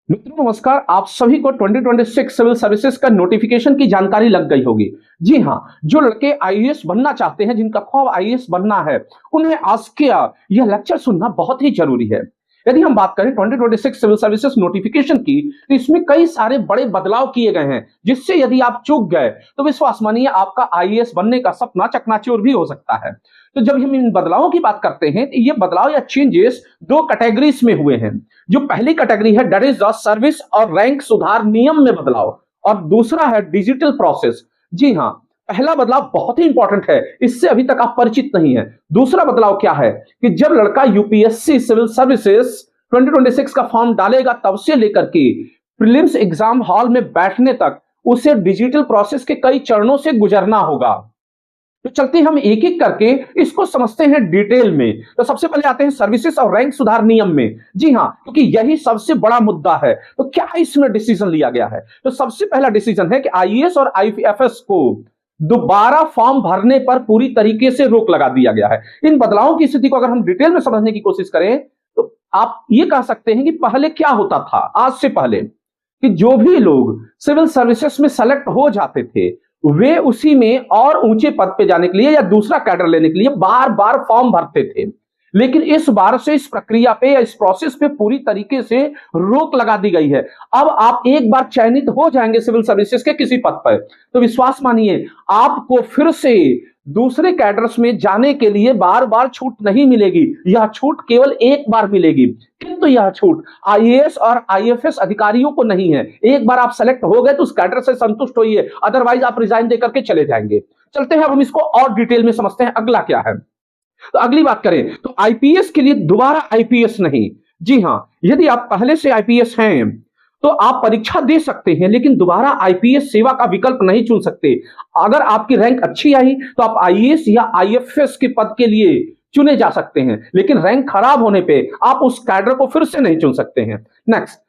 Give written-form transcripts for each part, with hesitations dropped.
मित्रों नमस्कार। आप सभी को 2026 सिविल सर्विसेज का नोटिफिकेशन की जानकारी लग गई होगी। जी हाँ, जो लड़के आईएएस बनना चाहते हैं, जिनका ख्वाब आईएएस बनना है, उन्हें आज का यह लेक्चर सुनना बहुत ही जरूरी है। यदि हम बात करें 2026 सिविल सर्विसेज नोटिफिकेशन की, तो इसमें कई सारे बड़े बदलाव किए गए हैं, जिससे यदि आप चूक गए तो विश्वास मानिए आपका आईएएस बनने का सपना चकनाचूर भी हो सकता है। तो जब हम इन बदलावों की बात करते हैं, तो ये बदलाव या चेंजेस दो कैटेगरीज में हुए हैं। जो पहली कैटेगरी है दैट इज द सर्विस और रैंक सुधार नियम में बदलाव, और दूसरा है डिजिटल प्रोसेस। जी हाँ, पहला बदलाव बहुत ही इंपॉर्टेंट है, इससे अभी तक आप परिचित नहीं है। दूसरा बदलाव क्या है कि जब लड़का यूपीएससी सिविल सर्विसेज 2026 का फॉर्म डालेगा, तब से लेकर के प्रीलिम्स एग्जाम हॉल में बैठने तक उसे डिजिटल प्रोसेस के कई चरणों से गुजरना होगा। तो चलते हम एक एक करके इसको समझते हैं डिटेल में। तो सबसे पहले आते हैं सर्विसेज और रैंक सुधार नियम में। जी हाँ, क्योंकि यही सबसे बड़ा मुद्दा है। तो क्या इसमें डिसीजन लिया गया है? तो सबसे पहला डिसीजन है कि आईएएस और आईपीएफएस को दोबारा फॉर्म भरने पर पूरी तरीके से रोक लगा दिया गया है। इन बदलावों की स्थिति को अगर हम डिटेल में समझने की कोशिश करें, तो आप ये कह सकते हैं कि पहले क्या होता था, आज से पहले, कि जो भी लोग सिविल सर्विसेज में सेलेक्ट हो जाते थे, वे उसी में और ऊंचे पद पे जाने के लिए या दूसरा कैडर लेने के लिए बार बार फॉर्म भरते थे। लेकिन इस बार से इस प्रक्रिया पे या इस प्रोसेस पे पूरी तरीके से रोक लगा दी गई है। अब आप एक बार चयनित हो जाएंगे सिविल सर्विसेज के किसी पद पर, तो विश्वास मानिए आपको फिर से दूसरे कैडर्स में जाने के लिए बार बार छूट नहीं मिलेगी। यह छूट केवल एक बार मिलेगी, किंतु यह छूट आईएएस और आईएफएस अधिकारियों को नहीं है। एक बार आप सेलेक्ट हो गए तो उस कैडर से संतुष्ट होइए, अदरवाइज आप रिजाइन देकर के चले जाएंगे। चलते हैं अब हम इसको और डिटेल में समझते हैं, अगला क्या है। तो अगली बात करें तो आईपीएस के लिए दोबारा आईपीएस नहीं। जी हां, यदि आप पहले से आईपीएस हैं तो आप परीक्षा दे सकते हैं, लेकिन दोबारा आईपीएस सेवा का विकल्प नहीं चुन सकते। अगर आपकी रैंक अच्छी आई तो आप आईएएस या आईएफएस के पद के लिए चुने जा सकते हैं, लेकिन रैंक खराब होने पे आप उस कैडर को फिर से नहीं चुन सकते हैं। नेक्स्ट,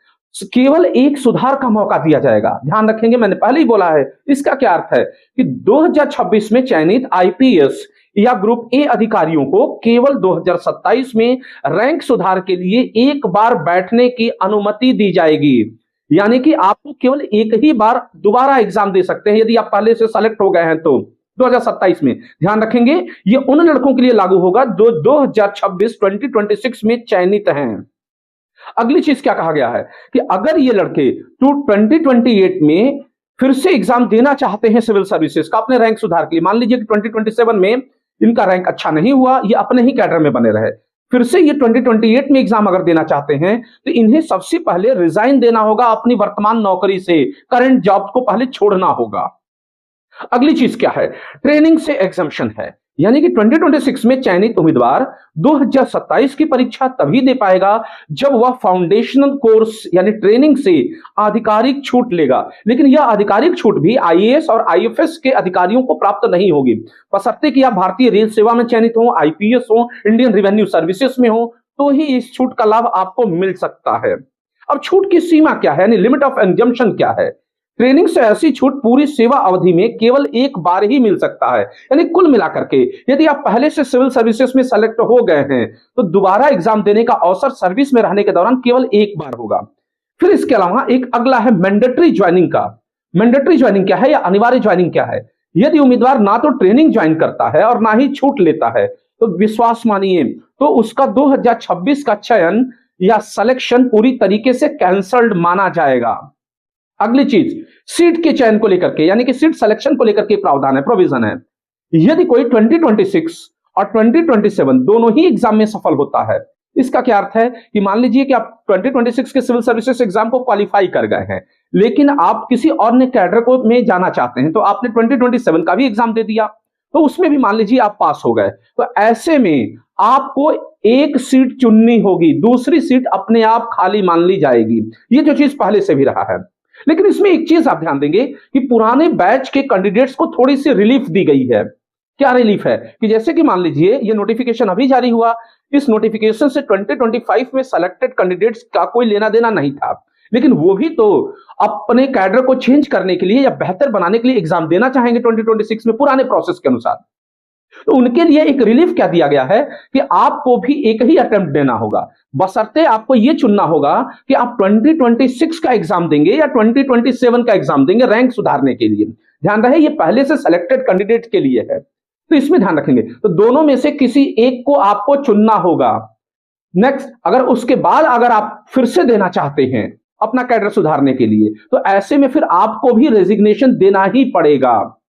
केवल एक सुधार का मौका दिया जाएगा। ध्यान रखेंगे, मैंने पहले ही बोला है। इसका क्या अर्थ है कि 2026 में चयनित आईपीएस या ग्रुप ए अधिकारियों को केवल 2027 में रैंक सुधार के लिए एक बार बैठने की अनुमति दी जाएगी। यानी कि आपको केवल एक ही बार दोबारा एग्जाम दे सकते हैं यदि आप पहले से सेलेक्ट हो गए हैं तो 2027 में। ध्यान रखेंगे, ये उन लड़कों के लिए लागू होगा जो 2026 में चयनित हैं। अगली चीज क्या कहा गया है कि अगर ये लड़के 2028 में फिर से एग्जाम देना चाहते हैं सिविल सर्विसेज का अपने रैंक सुधार के लिए, मान लीजिए कि 2027 में इनका रैंक अच्छा नहीं हुआ, ये अपने ही कैडर में बने रहे, फिर से ये 2028 में एग्जाम अगर देना चाहते हैं, तो इन्हें सबसे पहले रिजाइन देना होगा अपनी वर्तमान नौकरी से, करंट जॉब को पहले छोड़ना होगा। अगली चीज क्या है, ट्रेनिंग से एग्जम्पशन है। यानी कि 2026 में चयनित उम्मीदवार 2027 की परीक्षा तभी दे पाएगा जब वह फाउंडेशनल कोर्स यानी ट्रेनिंग से आधिकारिक छूट लेगा। लेकिन यह आधिकारिक छूट भी आईएएस और आईएफएस के अधिकारियों को प्राप्त नहीं होगी, बशर्ते कि आप भारतीय रेल सेवा में चयनित हो, आईपीएस हो, इंडियन रेवेन्यू सर्विसेज में हो, तो ही इस छूट का लाभ आपको मिल सकता है। अब छूट की सीमा क्या है, यानी लिमिट ऑफ एग्जम्पशन क्या है? ट्रेनिंग से ऐसी छूट पूरी सेवा अवधि में केवल एक बार ही मिल सकता है। यानी कुल मिलाकर के यदि आप पहले से सिविल सर्विसेज में सेलेक्ट हो गए हैं तो दोबारा एग्जाम देने का अवसर सर्विस में रहने के दौरान केवल एक बार होगा। फिर इसके अलावा एक अगला है मैंडेटरी ज्वाइनिंग का। मैंडेटरी ज्वाइनिंग क्या है या अनिवार्य ज्वाइनिंग क्या है? यदि उम्मीदवार ना तो ट्रेनिंग ज्वाइन करता है और ना ही छूट लेता है, तो विश्वास मानिए तो उसका 2026 का चयन या सिलेक्शन पूरी तरीके से कैंसल्ड माना जाएगा। अगली चीज, सीट के चयन को लेकर के यानी कि सीट सिलेक्शन को लेकर के प्रावधान है, प्रोविजन है। यदि कोई 2026 और 2027 दोनों ही एग्जाम में सफल होता है, इसका क्या अर्थ है कि मान लीजिए कि आप 2026 के सिविल सर्विसेज एग्जाम को क्वालिफाई कर गए हैं, लेकिन आप किसी और ने कैडर को में जाना चाहते हैं, तो आपने 2027 का भी एग्जाम दे दिया, तो उसमें भी मान लीजिए आप पास हो गए, तो ऐसे में आपको एक सीट चुननी होगी, दूसरी सीट अपने आप खाली मान ली जाएगी। ये जो चीज पहले से भी रहा है। लेकिन इसमें एक चीज आप ध्यान देंगे कि पुराने बैच के कैंडिडेट्स को थोड़ी सी रिलीफ दी गई है। क्या रिलीफ है कि जैसे कि मान लीजिए ये नोटिफिकेशन अभी जारी हुआ, इस नोटिफिकेशन से 2025 में सिलेक्टेड कैंडिडेट्स का कोई लेना देना नहीं था, लेकिन वो भी तो अपने कैडर को चेंज करने के लिए या बेहतर बनाने के लिए एग्जाम देना चाहेंगे 2026 में पुराने प्रोसेस के अनुसार। तो उनके लिए एक रिलीफ क्या दिया गया है कि आपको भी एक ही अटेम्प्ट देना होगा, बशर्ते आपको यह चुनना होगा कि आप 2026 का एग्जाम देंगे या 2027 का एग्जाम देंगे रैंक सुधारने के लिए। ध्यान रहे ये पहले से सेलेक्टेड कैंडिडेट के लिए है, तो इसमें ध्यान रखेंगे। तो दोनों में से किसी एक को आपको चुनना होगा। नेक्स्ट, अगर उसके बाद अगर आप फिर से देना चाहते हैं अपना कैडर सुधारने के लिए, तो ऐसे में फिर आपको भी रेजिग्नेशन देना ही पड़ेगा।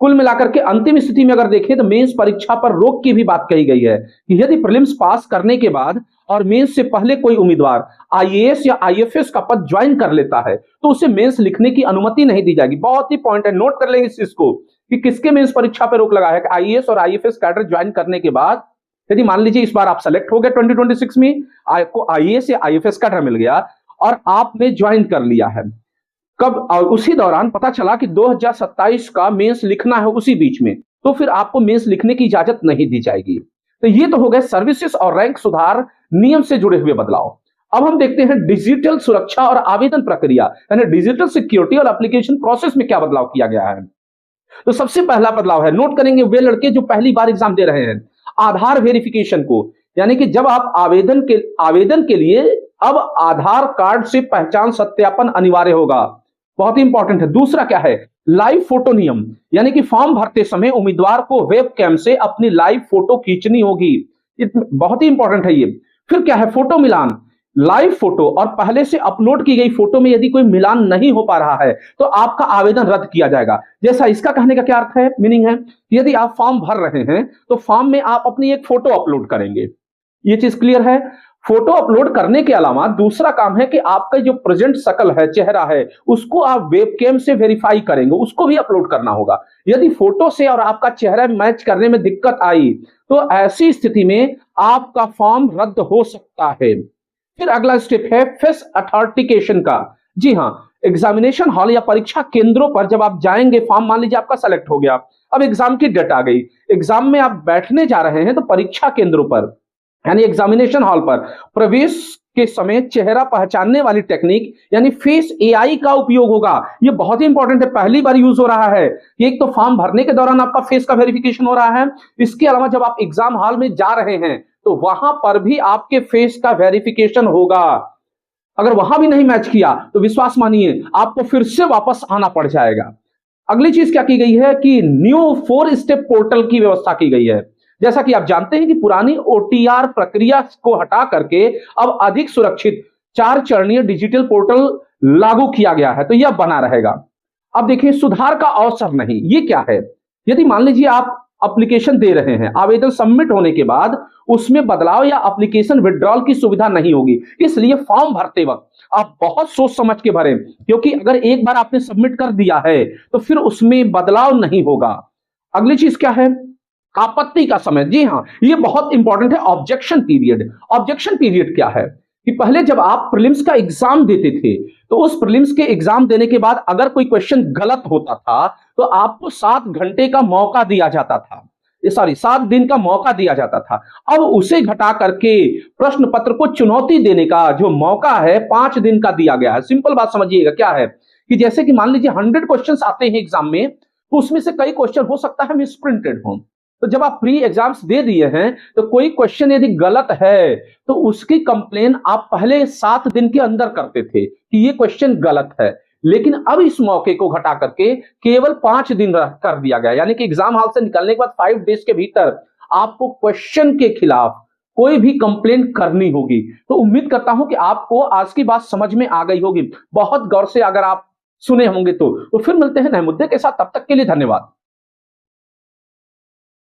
कुल मिलाकर के अंतिम स्थिति में अगर देखें तो मेंस परीक्षा पर रोक की भी बात कही गई है कि यदि प्रीलिम्स पास करने के बाद और मेंस से पहले कोई उम्मीदवार आईएएस या आईएफएस का पद ज्वाइन कर लेता है तो उसे मेंस लिखने की अनुमति नहीं दी जाएगी। बहुत ही पॉइंट है, नोट कर लेंगे इस चीज को कि किसके मेंस परीक्षा पर रोक लगा है कि आईएएस और आईएफएस कैडर ज्वाइन करने के बाद यदि मान लीजिए इस बार आप सेलेक्ट हो गए 2026 में, आपको आईएएस या आईएफएस कैडर मिल गया और आपने ज्वाइन कर लिया है, कब और उसी दौरान पता चला कि 2027 का मेंस लिखना है उसी बीच में, तो फिर आपको मेंस लिखने की इजाजत नहीं दी जाएगी। तो ये तो हो गए सर्विसेज और रैंक सुधार नियम से जुड़े हुए बदलाव। अब हम देखते हैं डिजिटल सुरक्षा और आवेदन प्रक्रिया यानी डिजिटल सिक्योरिटी और एप्लीकेशन प्रोसेस में क्या बदलाव किया गया है। तो सबसे पहला बदलाव है, नोट करेंगे वे लड़के जो पहली बार एग्जाम दे रहे हैं, आधार वेरिफिकेशन को, यानी कि जब आप आवेदन के लिए अब आधार कार्ड से पहचान सत्यापन अनिवार्य होगा, बहुत ही इंपॉर्टेंट है। दूसरा क्या है, लाइव फोटो नियम, यानी कि फॉर्म भरते समय उम्मीदवार को वेब कैम से अपनी लाइव फोटो खींचनी होगी, बहुत ही इंपॉर्टेंट है ये। फिर क्या है, फोटो मिलान, लाइव फोटो और पहले से अपलोड की गई फोटो में यदि कोई मिलान नहीं हो पा रहा है तो आपका आवेदन रद्द किया जाएगा। जैसा इसका कहने का क्या अर्थ है, मीनिंग है, यदि आप फॉर्म भर रहे हैं तो फॉर्म में आप अपनी एक फोटो अपलोड करेंगे, ये चीज क्लियर है। फोटो अपलोड करने के अलावा दूसरा काम है कि आपका जो प्रेजेंट शकल है, चेहरा है, उसको आप वेबकैम से वेरीफाई करेंगे, उसको भी अपलोड करना होगा। यदि फोटो से और आपका चेहरा मैच करने में दिक्कत आई तो ऐसी स्थिति में आपका फॉर्म रद्द हो सकता है। फिर अगला स्टेप है फेस अथॉरिटिकेशन का। जी हां, एग्जामिनेशन हॉल या परीक्षा केंद्रों पर जब आप जाएंगे, फॉर्म मान लीजिए आपका सेलेक्ट हो गया, अब एग्जाम की डेट आ गई, एग्जाम में आप बैठने जा रहे हैं, तो परीक्षा केंद्रों पर यानी एग्जामिनेशन हॉल पर प्रवेश के समय चेहरा पहचानने वाली टेक्निक यानी फेस एआई का उपयोग होगा। ये बहुत ही इंपॉर्टेंट है, पहली बार यूज हो रहा है। एक तो फॉर्म भरने के दौरान आपका फेस का वेरिफिकेशन हो रहा है, इसके अलावा जब आप एग्जाम हॉल में जा रहे हैं तो वहां पर भी आपके फेस का वेरिफिकेशन होगा। अगर वहां भी नहीं मैच किया तो विश्वास मानिए आपको फिर से वापस आना पड़ जाएगा। अगली चीज क्या की गई है कि न्यू 4 स्टेप पोर्टल की व्यवस्था की गई है। जैसा कि आप जानते हैं कि पुरानी ओटीआर प्रक्रिया को हटा करके अब अधिक सुरक्षित 4 चरणीय डिजिटल पोर्टल लागू किया गया है, तो यह बना रहेगा। अब देखिए, सुधार का अवसर नहीं, ये क्या है, यदि मान लीजिए आप एप्लीकेशन दे रहे हैं, आवेदन सबमिट होने के बाद उसमें बदलाव या एप्लीकेशन विड्रॉल की सुविधा नहीं होगी, इसलिए फॉर्म भरते वक्त आप बहुत सोच समझ के भरें, क्योंकि अगर एक बार आपने सबमिट कर दिया है तो फिर उसमें बदलाव नहीं होगा। अगली चीज क्या है, आपत्ति का समय। जी हां, ये बहुत इंपॉर्टेंट है, ऑब्जेक्शन पीरियड। ऑब्जेक्शन पीरियड क्या है कि पहले जब आप प्रीलिम्स का एग्जाम देते थे तो उस प्रीलिम्स के एग्जाम देने के बाद अगर कोई क्वेश्चन गलत होता था तो आपको 7 घंटे का मौका दिया जाता था, 7 दिन का मौका दिया जाता था। अब उसे घटा करके प्रश्न पत्र को चुनौती देने का जो मौका है 5 दिन का दिया गया है। सिंपल बात समझिएगा, क्या है कि जैसे कि मान लीजिए 100 क्वेश्चंस आते हैं एग्जाम में, तो उसमें से कई क्वेश्चन हो सकता है मिसप्रिंटेड हो, तो जब आप प्री एग्जाम्स दे दिए हैं तो कोई क्वेश्चन यदि गलत है तो उसकी कंप्लेन आप पहले 7 दिन के अंदर करते थे कि ये क्वेश्चन गलत है, लेकिन अब इस मौके को घटा करके केवल 5 दिन कर दिया गया, यानी कि एग्जाम हॉल से निकलने के बाद 5 डेज के भीतर आपको क्वेश्चन के खिलाफ कोई भी कंप्लेन करनी होगी। तो उम्मीद करता हूं कि आपको आज की बात समझ में आ गई होगी, बहुत गौर से अगर आप सुने होंगे तो फिर मिलते हैं नए मुद्दे के साथ, तब तक के लिए धन्यवाद।